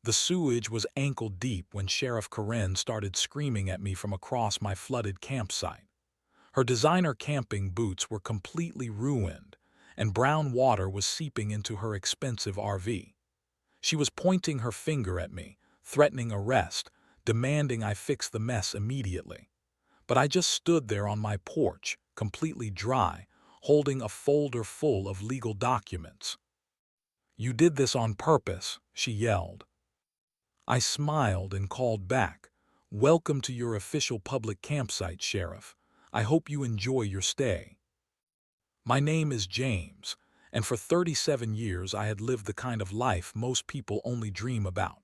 The sewage was ankle-deep when Sheriff Karen started screaming at me from across my flooded campsite. Her designer camping boots were completely ruined, and brown water was seeping into her expensive RV. She was pointing her finger at me, threatening arrest, demanding I fix the mess immediately. But I just stood there on my porch, completely dry, holding a folder full of legal documents. "You did this on purpose," she yelled. I smiled and called back, "Welcome to your official public campsite, Sheriff. I hope you enjoy your stay." My name is James, and for 37 years I had lived the kind of life most people only dream about.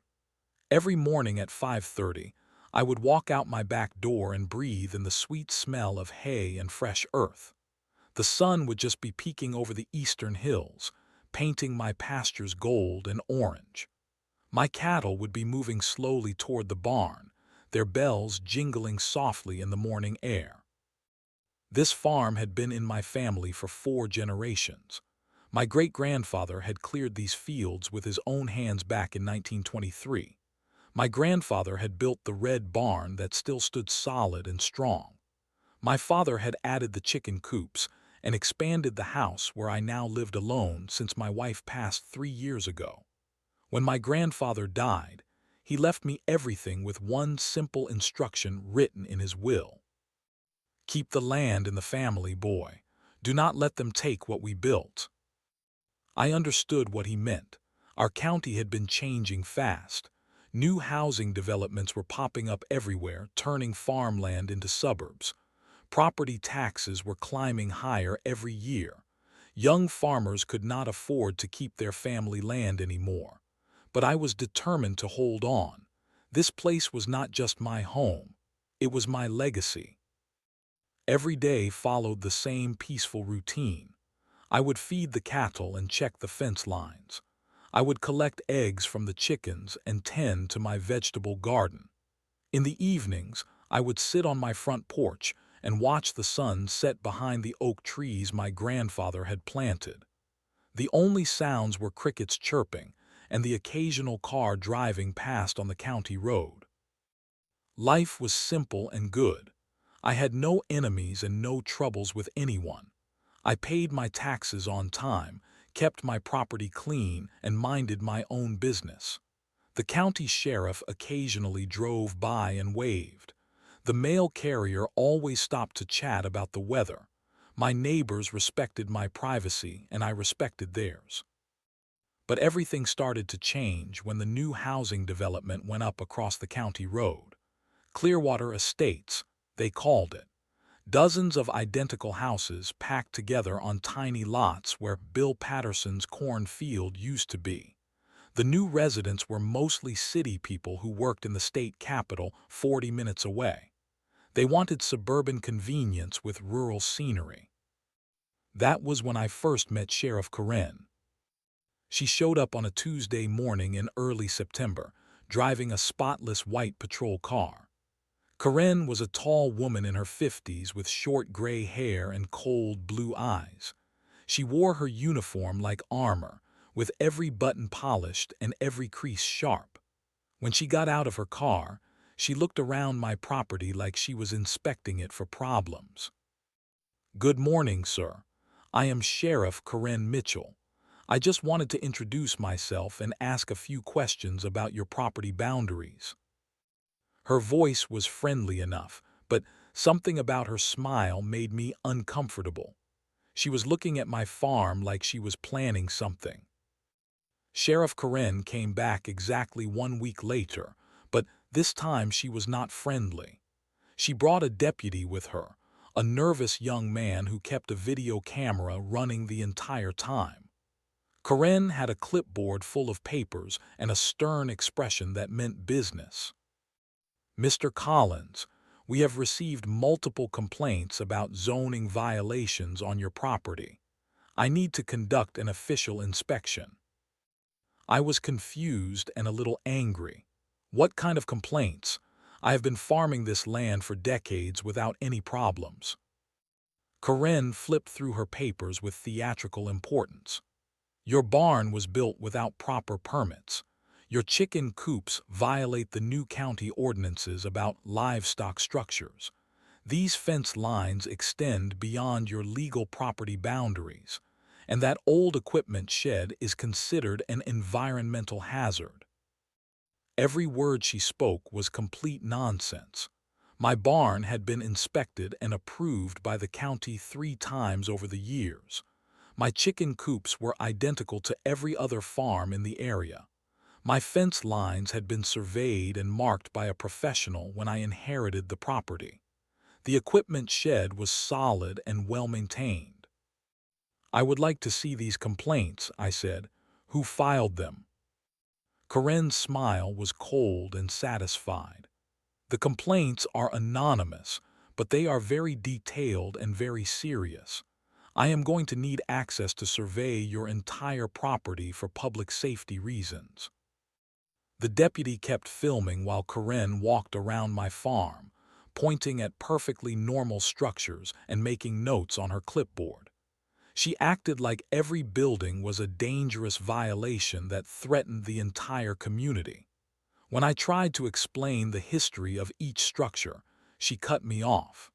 Every morning at 5:30, I would walk out my back door and breathe in the sweet smell of hay and fresh earth. The sun would just be peeking over the eastern hills, painting my pastures gold and orange. My cattle would be moving slowly toward the barn, their bells jingling softly in the morning air. This farm had been in my family for 4 generations. My great-grandfather had cleared these fields with his own hands back in 1923. My grandfather had built the red barn that still stood solid and strong. My father had added the chicken coops and expanded the house where I now lived alone since my wife passed 3 years ago. When my grandfather died, he left me everything with one simple instruction written in his will. "Keep the land in the family, boy. Do not let them take what we built." I understood what he meant. Our county had been changing fast. New housing developments were popping up everywhere, turning farmland into suburbs. Property taxes were climbing higher every year. Young farmers could not afford to keep their family land anymore. But I was determined to hold on. This place was not just my home. It was my legacy. Every day followed the same peaceful routine. I would feed the cattle and check the fence lines. I would collect eggs from the chickens and tend to my vegetable garden. In the evenings, I would sit on my front porch and watch the sun set behind the oak trees my grandfather had planted. The only sounds were crickets chirping and the occasional car driving past on the county road. Life was simple and good. I had no enemies and no troubles with anyone. I paid my taxes on time, kept my property clean, and minded my own business. The county sheriff occasionally drove by and waved. The mail carrier always stopped to chat about the weather. My neighbors respected my privacy, and I respected theirs. But everything started to change when the new housing development went up across the county road. Clearwater Estates, they called it. Dozens of identical houses packed together on tiny lots where Bill Patterson's cornfield used to be. The new residents were mostly city people who worked in the state capital 40 minutes away. They wanted suburban convenience with rural scenery. That was when I first met Sheriff Karen. She showed up on a Tuesday morning in early September, driving a spotless white patrol car. Karen was a tall woman in her 50s with short gray hair and cold blue eyes. She wore her uniform like armor, with every button polished and every crease sharp. When she got out of her car, she looked around my property like she was inspecting it for problems. "Good morning, sir. I am Sheriff Karen Mitchell. I just wanted to introduce myself and ask a few questions about your property boundaries." Her voice was friendly enough, but something about her smile made me uncomfortable. She was looking at my farm like she was planning something. Sheriff Karen came back exactly 1 week later, but this time she was not friendly. She brought a deputy with her, a nervous young man who kept a video camera running the entire time. Karen had a clipboard full of papers and a stern expression that meant business. "Mr. Collins, we have received multiple complaints about zoning violations on your property. I need to conduct an official inspection." I was confused and a little angry. What kind of complaints? I have been farming this land for decades without any problems. Karen flipped through her papers with theatrical importance. "Your barn was built without proper permits. Your chicken coops violate the new county ordinances about livestock structures. These fence lines extend beyond your legal property boundaries, and that old equipment shed is considered an environmental hazard. Every word she spoke was complete nonsense. My barn had been inspected and approved by the county 3 times over the years. My chicken coops were identical to every other farm in the area. My fence lines had been surveyed and marked by a professional when I inherited the property. The equipment shed was solid and well-maintained. "I would like to see these complaints," I said. "Who filed them?" Corinne's smile was cold and satisfied. "The complaints are anonymous, but they are very detailed and very serious. I am going to need access to survey your entire property for public safety reasons." The deputy kept filming while Corinne walked around my farm, pointing at perfectly normal structures and making notes on her clipboard. She acted like every building was a dangerous violation that threatened the entire community. When I tried to explain the history of each structure, she cut me off.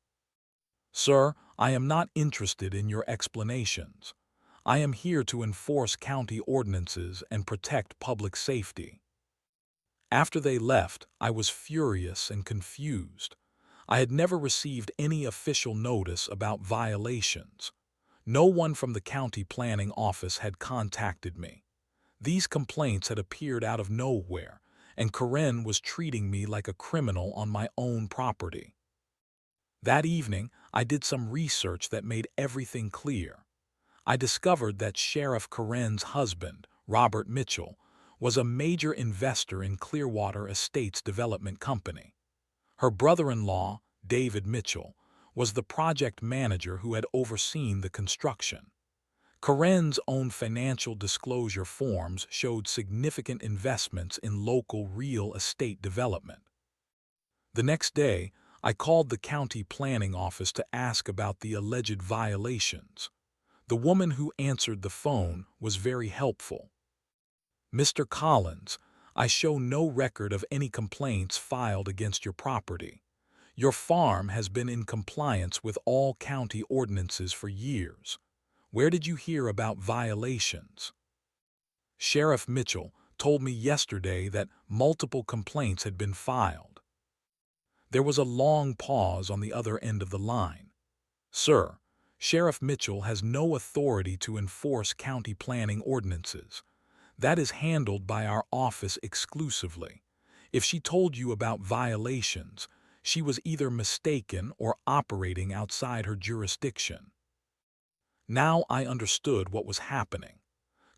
"Sir, I am not interested in your explanations. I am here to enforce county ordinances and protect public safety." After they left, I was furious and confused. I had never received any official notice about violations. No one from the county planning office had contacted me. These complaints had appeared out of nowhere, and Corinne was treating me like a criminal on my own property. That evening, I did some research that made everything clear. I discovered that Sheriff Corinne's husband, Robert Mitchell, was a major investor in Clearwater Estates Development Company. Her brother-in-law, David Mitchell, was the project manager who had overseen the construction. Corinne's own financial disclosure forms showed significant investments in local real estate development. The next day, I called the county planning office to ask about the alleged violations. The woman who answered the phone was very helpful. "Mr. Collins, I show no record of any complaints filed against your property. Your farm has been in compliance with all county ordinances for years. Where did you hear about violations?" "Sheriff Mitchell told me yesterday that multiple complaints had been filed." There was a long pause on the other end of the line. "Sir, Sheriff Mitchell has no authority to enforce county planning ordinances. That is handled by our office exclusively. If she told you about violations, she was either mistaken or operating outside her jurisdiction." Now I understood what was happening.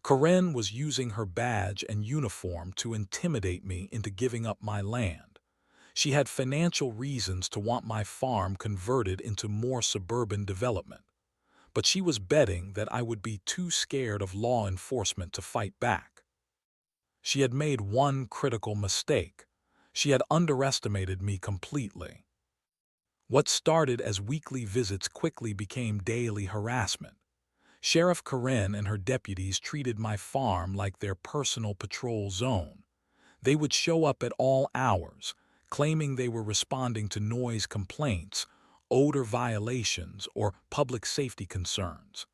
Corinne was using her badge and uniform to intimidate me into giving up my land. She had financial reasons to want my farm converted into more suburban development, but she was betting that I would be too scared of law enforcement to fight back. She had made one critical mistake. She had underestimated me completely. What started as weekly visits quickly became daily harassment. Sheriff Corinne and her deputies treated my farm like their personal patrol zone. They would show up at all hours, claiming they were responding to noise complaints, odor violations, or public safety concerns.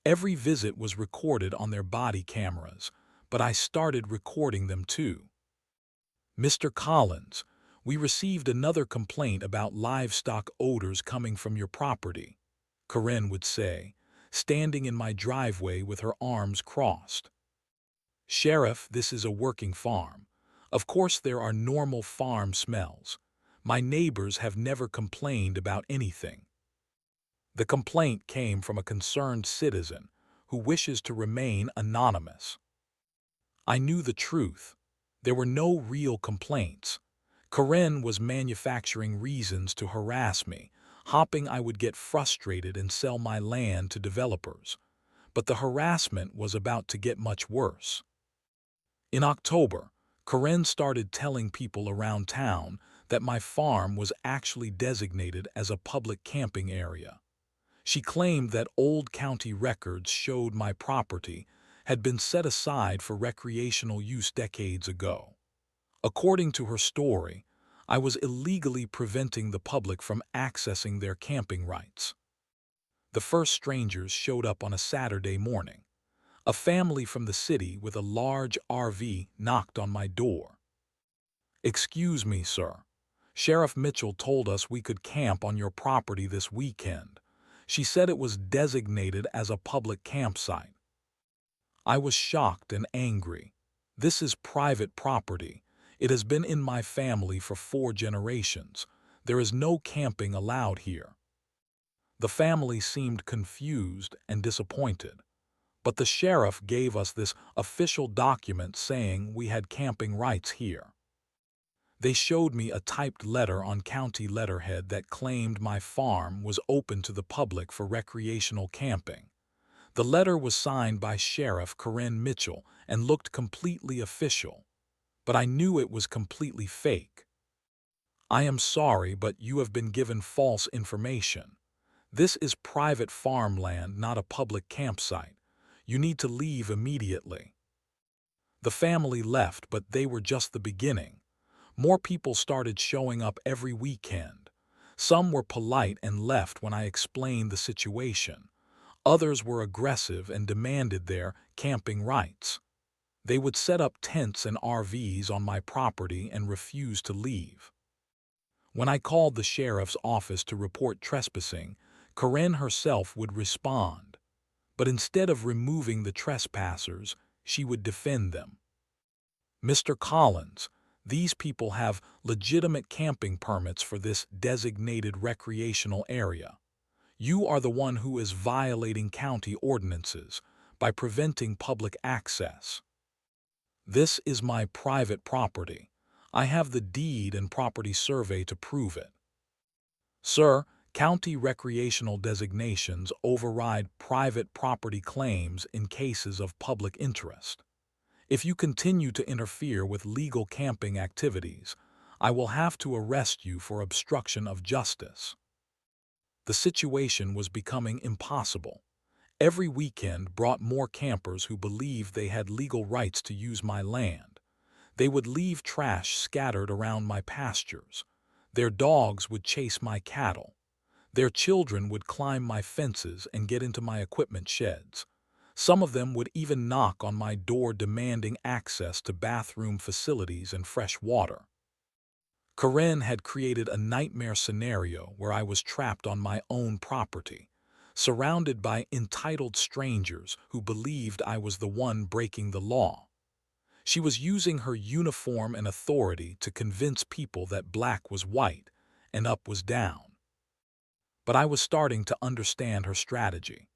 Every visit was recorded on their body cameras, but I started recording them too. "Mr. Collins, we received another complaint about livestock odors coming from your property," Corinne would say, standing in my driveway with her arms crossed. "Sheriff, this is a working farm. Of course there are normal farm smells. My neighbors have never complained about anything." The complaint came from a concerned citizen who wishes to remain anonymous. I knew the truth. There were no real complaints. Corinne was manufacturing reasons to harass me, hoping I would get frustrated and sell my land to developers. But the harassment was about to get much worse. In October, Corinne started telling people around town that my farm was actually designated as a public camping area. She claimed that old county records showed my property had been set aside for recreational use decades ago. According to her story, I was illegally preventing the public from accessing their camping rights. The first strangers showed up on a Saturday morning. A family from the city with a large RV knocked on my door. "Excuse me, sir. Sheriff Mitchell told us we could camp on your property this weekend. She said it was designated as a public campsite." I was shocked and angry. This is private property. It has been in my family for 4 generations. There is no camping allowed here. The family seemed confused and disappointed, but the sheriff gave us this official document saying we had camping rights here. They showed me a typed letter on county letterhead that claimed my farm was open to the public for recreational camping. The letter was signed by Sheriff Corinne Mitchell and looked completely official, but I knew it was completely fake. "I am sorry, but you have been given false information. This is private farmland, not a public campsite. You need to leave immediately." The family left, but they were just the beginning. More people started showing up every weekend. Some were polite and left when I explained the situation. Others were aggressive and demanded their camping rights. They would set up tents and RVs on my property and refuse to leave. When I called the sheriff's office to report trespassing, Corinne herself would respond. But instead of removing the trespassers, she would defend them. "Mr. Collins, these people have legitimate camping permits for this designated recreational area. You are the one who is violating county ordinances by preventing public access. This is my private property. I have the deed and property survey to prove it." "Sir, county recreational designations override private property claims in cases of public interest. If you continue to interfere with legal camping activities, I will have to arrest you for obstruction of justice." The situation was becoming impossible. Every weekend brought more campers who believed they had legal rights to use my land. They would leave trash scattered around my pastures. Their dogs would chase my cattle. Their children would climb my fences and get into my equipment sheds. Some of them would even knock on my door demanding access to bathroom facilities and fresh water. Corinne had created a nightmare scenario where I was trapped on my own property, surrounded by entitled strangers who believed I was the one breaking the law. She was using her uniform and authority to convince people that black was white and up was down. But I was starting to understand her strategy.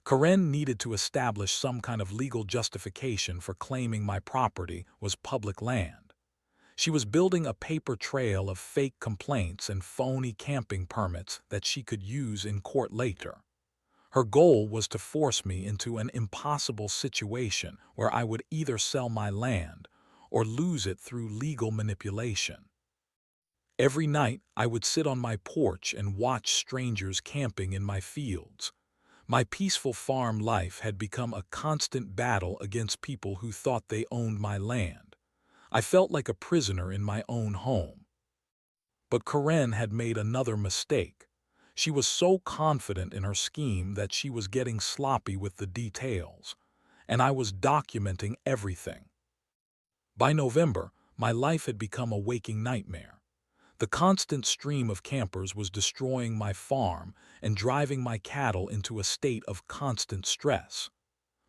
Corinne needed to establish some kind of legal justification for claiming my property was public land. She was building a paper trail of fake complaints and phony camping permits that she could use in court later. Her goal was to force me into an impossible situation where I would either sell my land or lose it through legal manipulation. Every night, I would sit on my porch and watch strangers camping in my fields. My peaceful farm life had become a constant battle against people who thought they owned my land. I felt like a prisoner in my own home. But Corinne had made another mistake. She was so confident in her scheme that she was getting sloppy with the details, and I was documenting everything. By November, my life had become a waking nightmare. The constant stream of campers was destroying my farm and driving my cattle into a state of constant stress.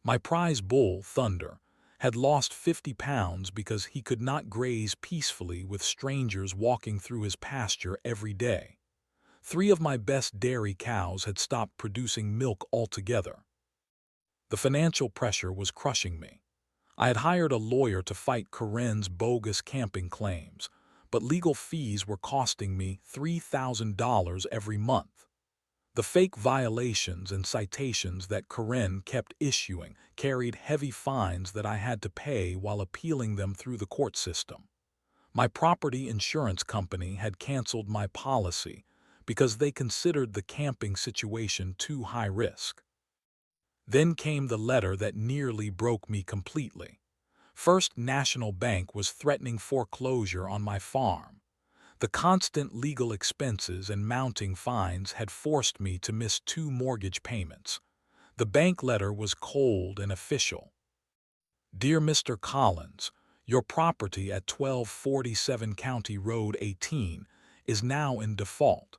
My prize bull, Thunder, had lost 50 pounds because he could not graze peacefully with strangers walking through his pasture every day. 3 of my best dairy cows had stopped producing milk altogether. The financial pressure was crushing me. I had hired a lawyer to fight Corinne's bogus camping claims, but legal fees were costing me $3,000 every month. The fake violations and citations that Corinne kept issuing carried heavy fines that I had to pay while appealing them through the court system. My property insurance company had canceled my policy because they considered the camping situation too high risk. Then came the letter that nearly broke me completely. First National Bank was threatening foreclosure on my farm. The constant legal expenses and mounting fines had forced me to miss 2 mortgage payments. The bank letter was cold and official. Dear Mr. Collins, your property at 1247 County Road 18 is now in default.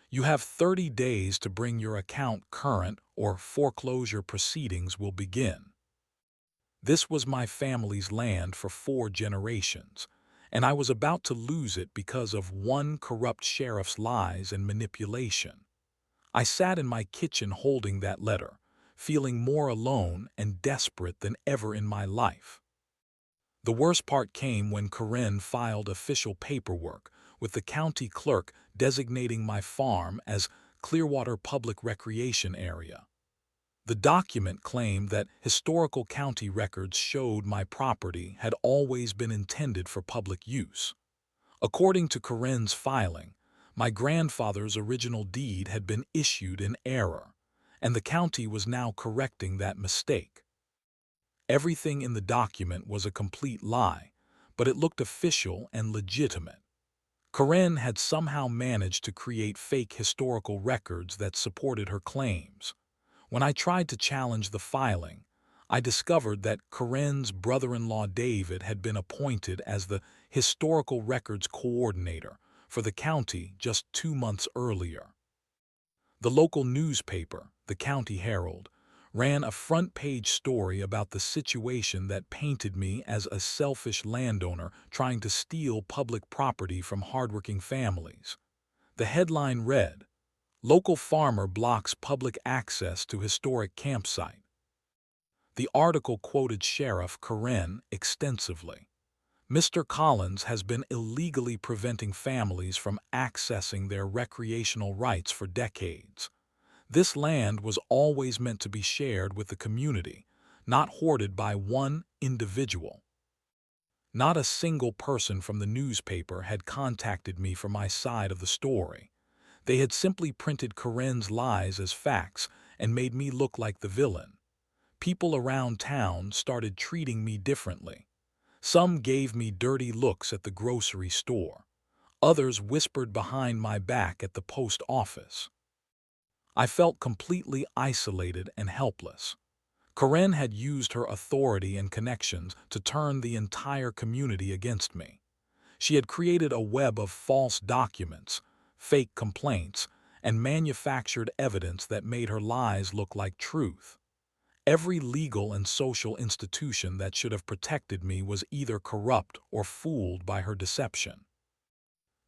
You have 30 days to bring your account current or foreclosure proceedings will begin. This was my family's land for 4 generations, and I was about to lose it because of one corrupt sheriff's lies and manipulation. I sat in my kitchen holding that letter, feeling more alone and desperate than ever in my life. The worst part came when Corinne filed official paperwork with the county clerk designating my farm as Clearwater Public Recreation Area. The document claimed that historical county records showed my property had always been intended for public use. According to Corinne's filing, my grandfather's original deed had been issued in error, and the county was now correcting that mistake. Everything in the document was a complete lie, but it looked official and legitimate. Corinne had somehow managed to create fake historical records that supported her claims. When I tried to challenge the filing, I discovered that Corinne's brother-in-law David had been appointed as the historical records coordinator for the county just 2 months earlier. The local newspaper, the County Herald, ran a front-page story about the situation that painted me as a selfish landowner trying to steal public property from hardworking families. The headline read, "Local farmer blocks public access to historic campsite." The article quoted Sheriff Corinne extensively. Mr. Collins has been illegally preventing families from accessing their recreational rights for decades. This land was always meant to be shared with the community, not hoarded by one individual. Not a single person from the newspaper had contacted me for my side of the story. They had simply printed Corinne's lies as facts and made me look like the villain. People around town started treating me differently. Some gave me dirty looks at the grocery store. Others whispered behind my back at the post office. I felt completely isolated and helpless. Corinne had used her authority and connections to turn the entire community against me. She had created a web of false documents, fake complaints, and manufactured evidence that made her lies look like truth. Every legal and social institution that should have protected me was either corrupt or fooled by her deception.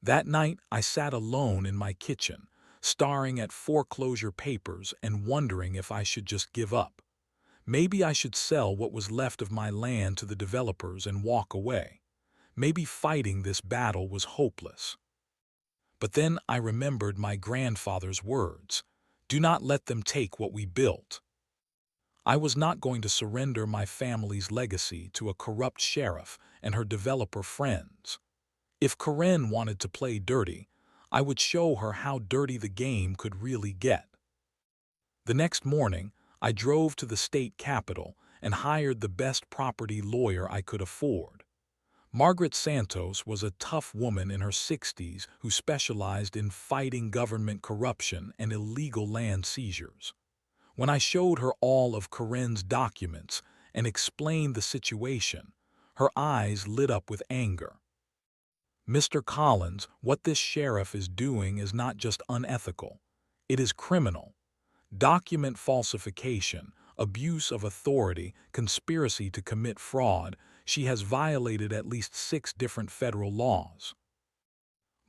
That night, I sat alone in my kitchen, staring at foreclosure papers and wondering if I should just give up. Maybe I should sell what was left of my land to the developers and walk away. Maybe fighting this battle was hopeless. But then I remembered my grandfather's words, "Do not let them take what we built." I was not going to surrender my family's legacy to a corrupt sheriff and her developer friends. If Corinne wanted to play dirty, I would show her how dirty the game could really get. The next morning, I drove to the state capitol and hired the best property lawyer I could afford. Margaret Santos was a tough woman in her 60s who specialized in fighting government corruption and illegal land seizures. When I showed her all of Corinne's documents and explained the situation, her eyes lit up with anger. "Mr. Collins, what this sheriff is doing is not just unethical. It is criminal. Document falsification, abuse of authority, conspiracy to commit fraud. She has violated at least 6 different federal laws."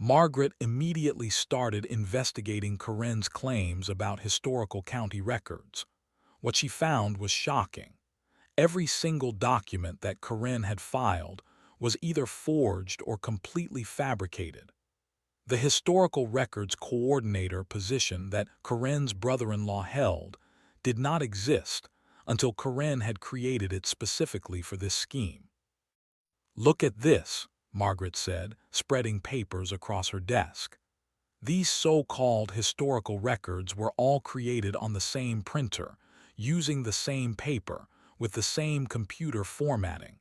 Margaret immediately started investigating Corinne's claims about historical county records. What she found was shocking. Every single document that Corinne had filed was either forged or completely fabricated. The historical records coordinator position that Corinne's brother-in-law held did not exist until Corinne had created it specifically for this scheme. "Look at this," Margaret said, spreading papers across her desk. "These so-called historical records were all created on the same printer, using the same paper, with the same computer formatting.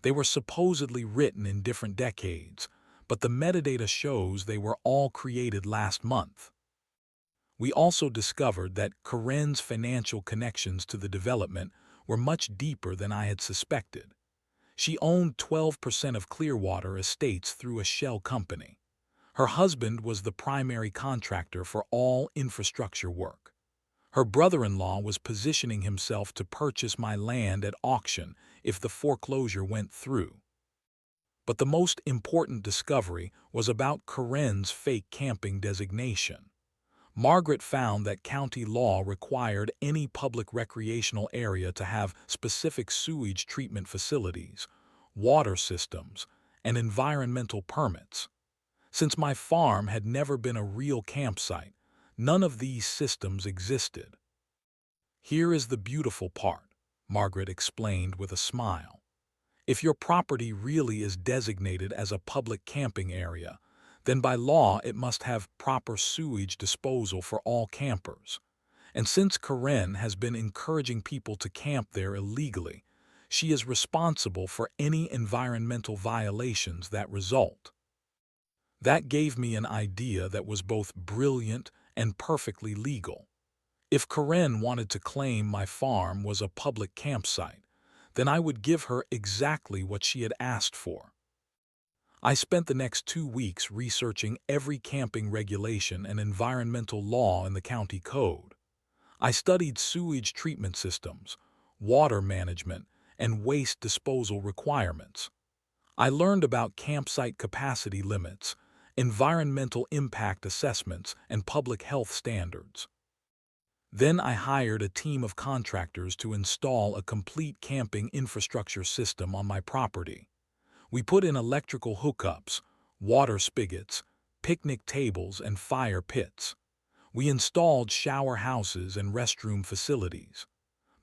They were supposedly written in different decades, but the metadata shows they were all created last month. We also discovered that Karen's financial connections to the development were much deeper than I had suspected. She owned 12% of Clearwater Estates through a shell company. Her husband was the primary contractor for all infrastructure work. Her brother-in-law was positioning himself to purchase my land at auction if the foreclosure went through. But the most important discovery was about Karen's fake camping designation. Margaret found that county law required any public recreational area to have specific sewage treatment facilities, water systems, and environmental permits. Since my farm had never been a real campsite, none of these systems existed. "Here is the beautiful part," Margaret explained with a smile. "If your property really is designated as a public camping area, then by law it must have proper sewage disposal for all campers. And since Karen has been encouraging people to camp there illegally, she is responsible for any environmental violations that result." That gave me an idea that was both brilliant and perfectly legal. If Karen wanted to claim my farm was a public campsite, then I would give her exactly what she had asked for. I spent the next 2 weeks researching every camping regulation and environmental law in the county code. I studied sewage treatment systems, water management, and waste disposal requirements. I learned about campsite capacity limits, environmental impact assessments, and public health standards. Then I hired a team of contractors to install a complete camping infrastructure system on my property. We put in electrical hookups, water spigots, picnic tables, and fire pits. We installed shower houses and restroom facilities.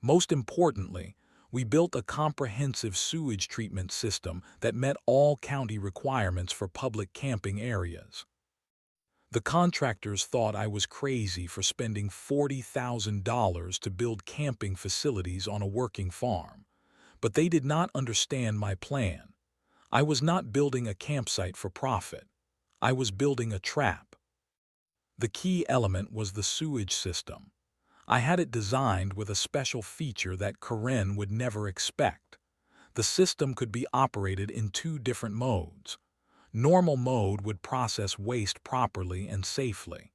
Most importantly, we built a comprehensive sewage treatment system that met all county requirements for public camping areas. The contractors thought I was crazy for spending $40,000 to build camping facilities on a working farm, but they did not understand my plan. I was not building a campsite for profit. I was building a trap. The key element was the sewage system. I had it designed with a special feature that Karen would never expect. The system could be operated in 2 different modes. Normal mode would process waste properly and safely,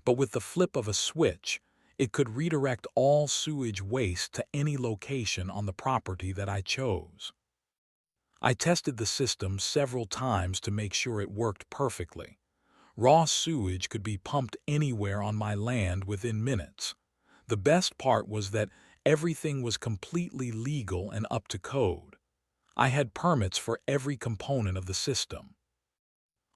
but with the flip of a switch, it could redirect all sewage waste to any location on the property that I chose. I tested the system several times to make sure it worked perfectly. Raw sewage could be pumped anywhere on my land within minutes. The best part was that everything was completely legal and up to code. I had permits for every component of the system.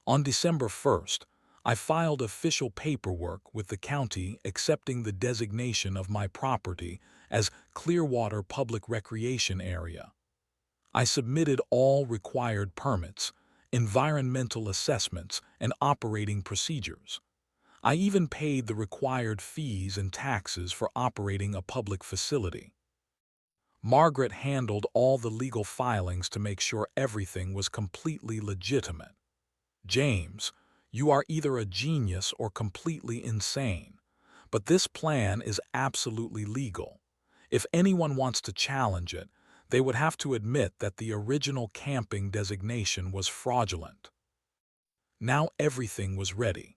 On December 1st, I filed official paperwork with the county accepting the designation of my property as Clearwater Public Recreation Area. I submitted all required permits, environmental assessments, and operating procedures. I even paid the required fees and taxes for operating a public facility. Margaret handled all the legal filings to make sure everything was completely legitimate. "James, you are either a genius or completely insane, but this plan is absolutely legal. If anyone wants to challenge it, they would have to admit that the original camping designation was fraudulent." Now everything was ready.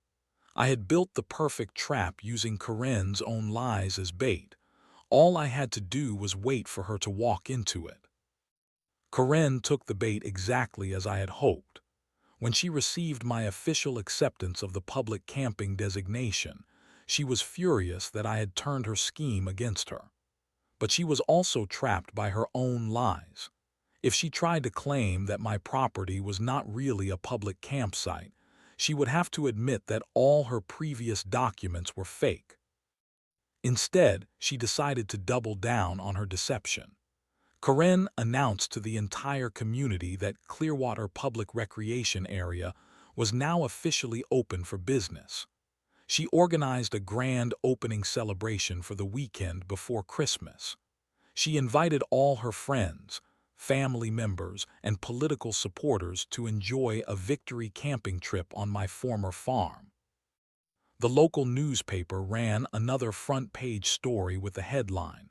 I had built the perfect trap using Karen's own lies as bait. All I had to do was wait for her to walk into it. Karen took the bait exactly as I had hoped. When she received my official acceptance of the public camping designation, she was furious that I had turned her scheme against her. But she was also trapped by her own lies. If she tried to claim that my property was not really a public campsite, she would have to admit that all her previous documents were fake. Instead, she decided to double down on her deception. Karen announced to the entire community that Clearwater Public Recreation Area was now officially open for business. She organized a grand opening celebration for the weekend before Christmas. She invited all her friends, family members, and political supporters to enjoy a victory camping trip on my former farm. The local newspaper ran another front-page story with the headline,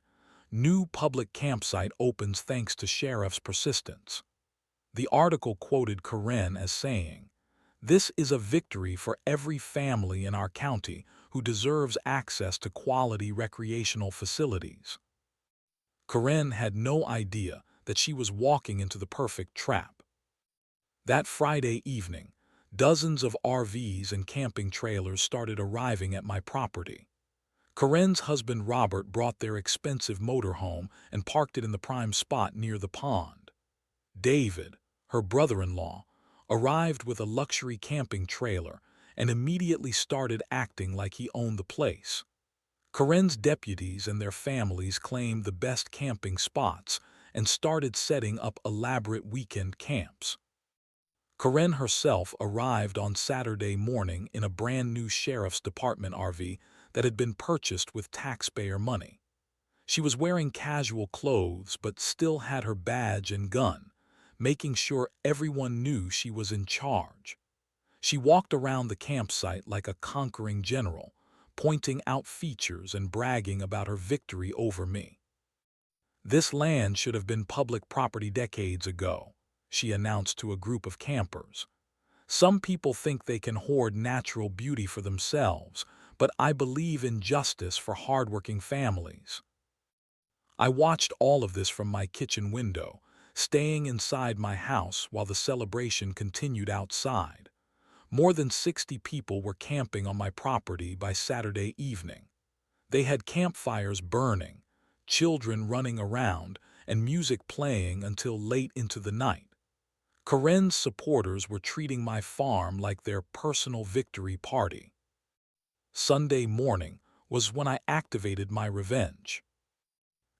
"New public campsite opens thanks to sheriff's persistence." The article quoted Karen as saying, "This is a victory for every family in our county who deserves access to quality recreational facilities." Karen had no idea that she was walking into the perfect trap. That Friday evening, dozens of RVs and camping trailers started arriving at my property. Karen's husband Robert brought their expensive motorhome and parked it in the prime spot near the pond. David, her brother-in-law, arrived with a luxury camping trailer and immediately started acting like he owned the place. Karen's deputies and their families claimed the best camping spots and started setting up elaborate weekend camps. Karen herself arrived on Saturday morning in a brand-new Sheriff's Department RV that had been purchased with taxpayer money. She was wearing casual clothes but still had her badge and gun, making sure everyone knew she was in charge. She walked around the campsite like a conquering general, pointing out features and bragging about her victory over me. "This land should have been public property decades ago," she announced to a group of campers. "Some people think they can hoard natural beauty for themselves, but I believe in justice for hardworking families." I watched all of this from my kitchen window, staying inside my house while the celebration continued outside. More than 60 people were camping on my property by Saturday evening. They had campfires burning, children running around, and music playing until late into the night. Karen's supporters were treating my farm like their personal victory party. Sunday morning was when I activated my revenge.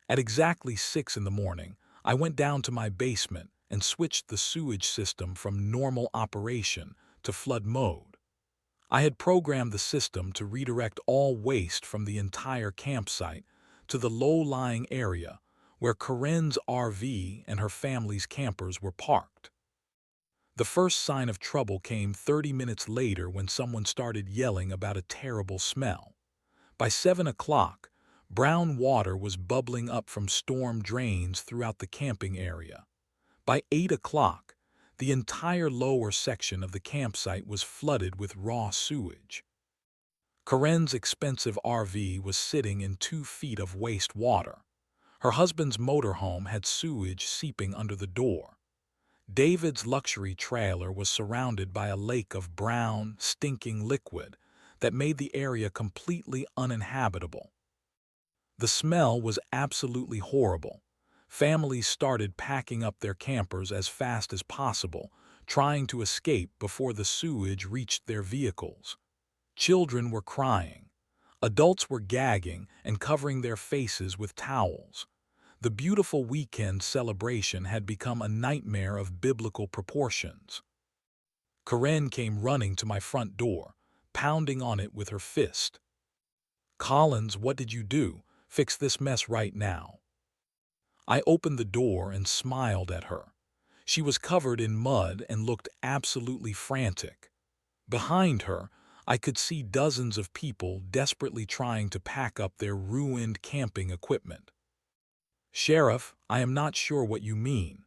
At exactly 6 in the morning, I went down to my basement and switched the sewage system from normal operation to flood mode. I had programmed the system to redirect all waste from the entire campsite to the low-lying area where Karen's RV and her family's campers were parked. The first sign of trouble came 30 minutes later when someone started yelling about a terrible smell. By 7 o'clock, brown water was bubbling up from storm drains throughout the camping area. By 8 o'clock, the entire lower section of the campsite was flooded with raw sewage. Karen's expensive RV was sitting in 2 feet of waste water. Her husband's motorhome had sewage seeping under the door. David's luxury trailer was surrounded by a lake of brown, stinking liquid that made the area completely uninhabitable. The smell was absolutely horrible. Families started packing up their campers as fast as possible, trying to escape before the sewage reached their vehicles. Children were crying. Adults were gagging and covering their faces with towels. The beautiful weekend celebration had become a nightmare of biblical proportions. Karen came running to my front door, pounding on it with her fist. "Collins, what did you do? Fix this mess right now." I opened the door and smiled at her. She was covered in mud and looked absolutely frantic. Behind her, I could see dozens of people desperately trying to pack up their ruined camping equipment. "Sheriff, I am not sure what you mean.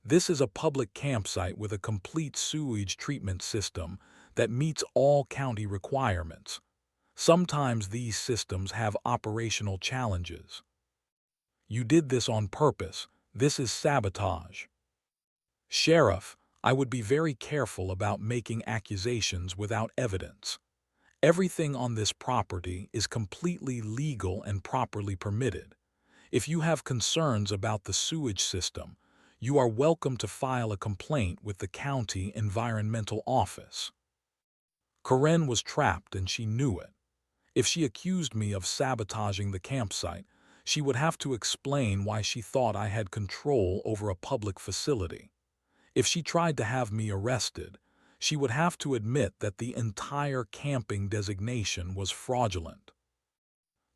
This is a public campsite with a complete sewage treatment system that meets all county requirements. Sometimes these systems have operational challenges." "You did this on purpose. This is sabotage." "Sheriff, I would be very careful about making accusations without evidence. Everything on this property is completely legal and properly permitted. If you have concerns about the sewage system, you are welcome to file a complaint with the county environmental office." Karen was trapped and she knew it. If she accused me of sabotaging the campsite, she would have to explain why she thought I had control over a public facility. If she tried to have me arrested, she would have to admit that the entire camping designation was fraudulent.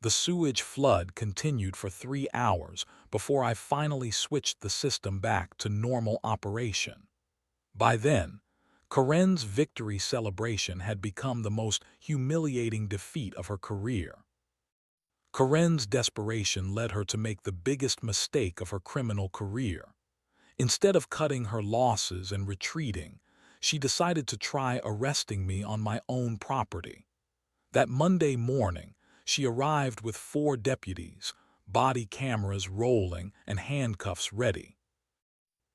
The sewage flood continued for 3 hours before I finally switched the system back to normal operation. By then, Corinne's victory celebration had become the most humiliating defeat of her career. Corinne's desperation led her to make the biggest mistake of her criminal career. Instead of cutting her losses and retreating, she decided to try arresting me on my own property. That Monday morning, she arrived with 4 deputies, body cameras rolling and handcuffs ready.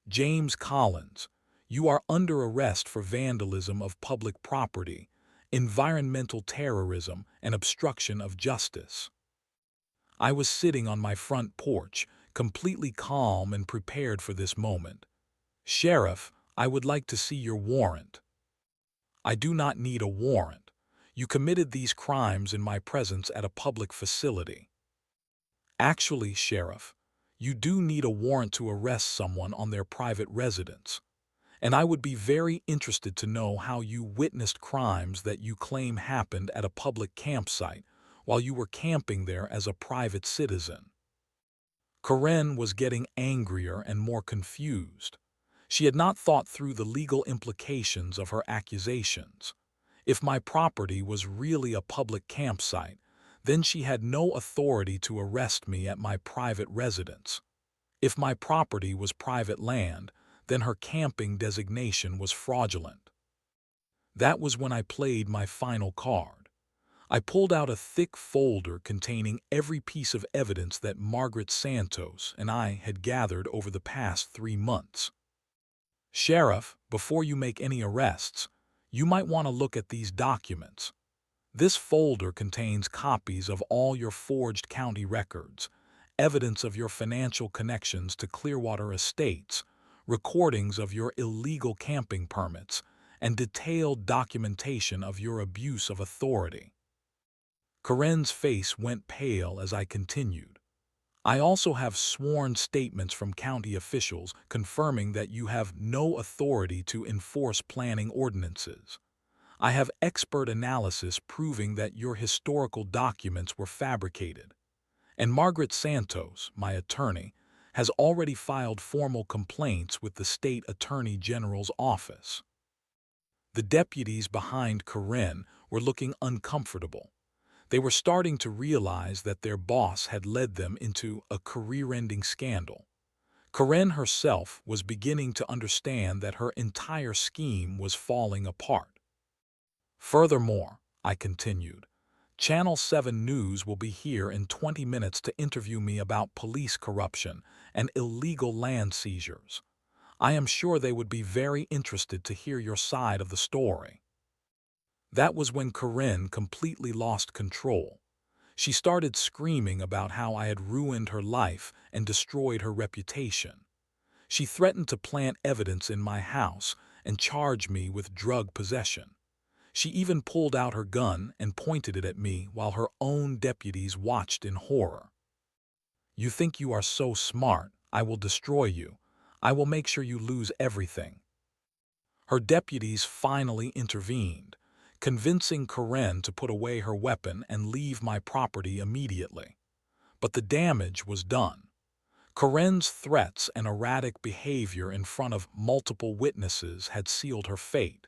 "James Collins, you are under arrest for vandalism of public property, environmental terrorism, and obstruction of justice." I was sitting on my front porch, completely calm and prepared for this moment. "Sheriff, I would like to see your warrant." "I do not need a warrant. You committed these crimes in my presence at a public facility." "Actually, Sheriff, you do need a warrant to arrest someone on their private residence. And I would be very interested to know how you witnessed crimes that you claim happened at a public campsite while you were camping there as a private citizen." Corinne was getting angrier and more confused. She had not thought through the legal implications of her accusations. If my property was really a public campsite, then she had no authority to arrest me at my private residence. If my property was private land, then her camping designation was fraudulent. That was when I played my final card. I pulled out a thick folder containing every piece of evidence that Margaret Santos and I had gathered over the past 3 months. "Sheriff, before you make any arrests, you might want to look at these documents. This folder contains copies of all your forged county records, evidence of your financial connections to Clearwater Estates, recordings of your illegal camping permits, and detailed documentation of your abuse of authority." Corinne's face went pale as I continued. "I also have sworn statements from county officials confirming that you have no authority to enforce planning ordinances. I have expert analysis proving that your historical documents were fabricated. And Margaret Santos, my attorney, has already filed formal complaints with the state attorney general's office." The deputies behind Corinne were looking uncomfortable. They were starting to realize that their boss had led them into a career-ending scandal. Corinne herself was beginning to understand that her entire scheme was falling apart. "Furthermore," I continued, "Channel 7 News will be here in 20 minutes to interview me about police corruption and illegal land seizures. I am sure they would be very interested to hear your side of the story." That was when Corinne completely lost control. She started screaming about how I had ruined her life and destroyed her reputation. She threatened to plant evidence in my house and charge me with drug possession. She even pulled out her gun and pointed it at me while her own deputies watched in horror. "You think you are so smart. I will destroy you. I will make sure you lose everything." Her deputies finally intervened, convincing Corinne to put away her weapon and leave my property immediately. But the damage was done. Corinne's threats and erratic behavior in front of multiple witnesses had sealed her fate.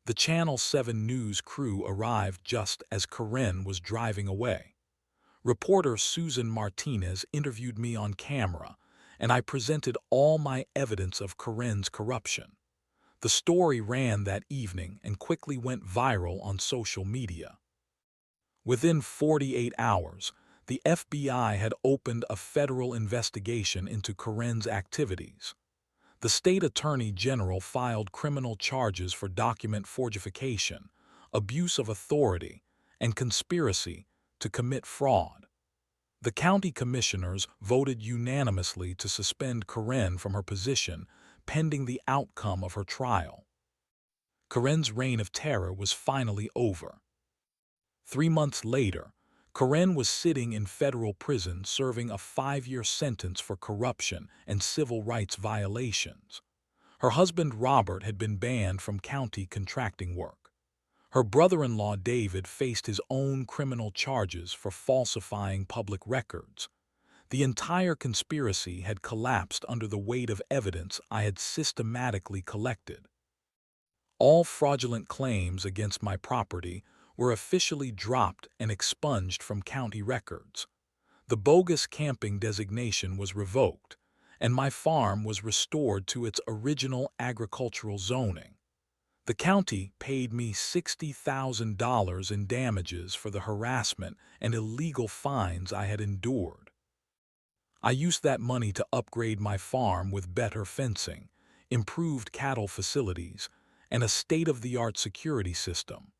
The Channel 7 News crew arrived just as Corinne was driving away. Reporter Susan Martinez interviewed me on camera, and I presented all my evidence of Corinne's corruption. The story ran that evening and quickly went viral on social media. Within 48 hours, the FBI had opened a federal investigation into Corinne's activities. The state attorney general filed criminal charges for document forgification, abuse of authority, and conspiracy to commit fraud. The county commissioners voted unanimously to suspend Corinne from her position pending the outcome of her trial. Corinne's reign of terror was finally over. 3 months later, Corinne was sitting in federal prison serving a 5-year sentence for corruption and civil rights violations. Her husband Robert had been banned from county contracting work. Her brother-in-law David faced his own criminal charges for falsifying public records. The entire conspiracy had collapsed under the weight of evidence I had systematically collected. All fraudulent claims against my property were officially dropped and expunged from county records. The bogus camping designation was revoked, and my farm was restored to its original agricultural zoning. The county paid me $60,000 in damages for the harassment and illegal fines I had endured. I used that money to upgrade my farm with better fencing, improved cattle facilities, and a state-of-the-art security system.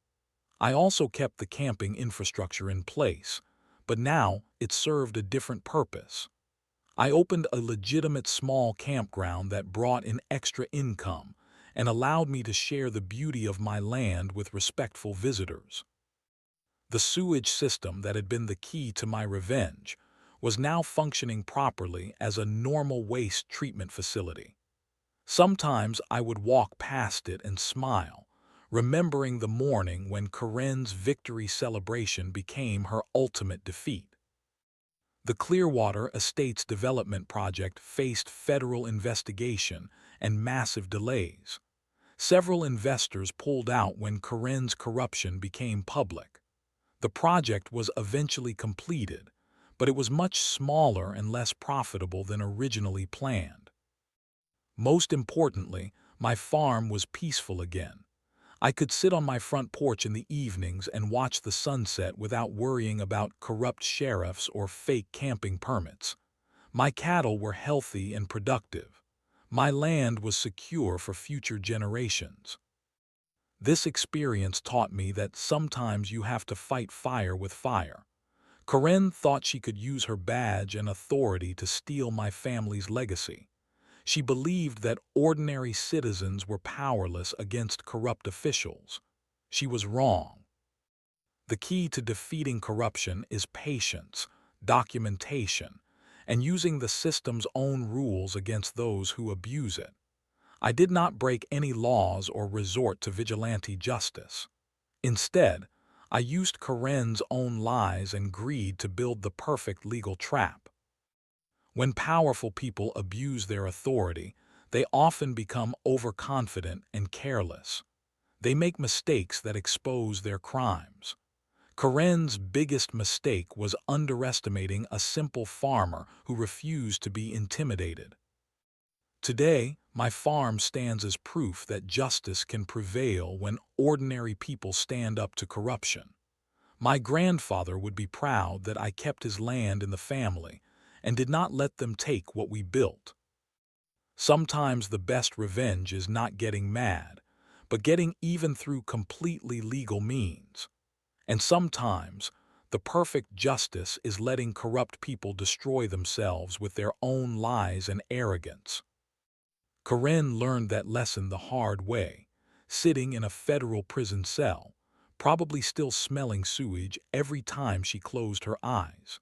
I also kept the camping infrastructure in place, but now it served a different purpose. I opened a legitimate small campground that brought in extra income and allowed me to share the beauty of my land with respectful visitors. The sewage system that had been the key to my revenge was now functioning properly as a normal waste treatment facility. Sometimes I would walk past it and smile, remembering the morning when Corinne's victory celebration became her ultimate defeat. The Clearwater Estates development project faced federal investigation and massive delays. Several investors pulled out when Corinne's corruption became public. The project was eventually completed, but it was much smaller and less profitable than originally planned. Most importantly, my farm was peaceful again. I could sit on my front porch in the evenings and watch the sunset without worrying about corrupt sheriffs or fake camping permits. My cattle were healthy and productive. My land was secure for future generations. This experience taught me that sometimes you have to fight fire with fire. Corinne thought she could use her badge and authority to steal my family's legacy. She believed that ordinary citizens were powerless against corrupt officials. She was wrong. The key to defeating corruption is patience, documentation, and using the system's own rules against those who abuse it. I did not break any laws or resort to vigilante justice. Instead, I used Corinne's own lies and greed to build the perfect legal trap. When powerful people abuse their authority, they often become overconfident and careless. They make mistakes that expose their crimes. Corinne's biggest mistake was underestimating a simple farmer who refused to be intimidated. Today, my farm stands as proof that justice can prevail when ordinary people stand up to corruption. My grandfather would be proud that I kept his land in the family and did not let them take what we built. Sometimes the best revenge is not getting mad, but getting even through completely legal means. And sometimes, the perfect justice is letting corrupt people destroy themselves with their own lies and arrogance. Corinne learned that lesson the hard way, sitting in a federal prison cell, probably still smelling sewage every time she closed her eyes.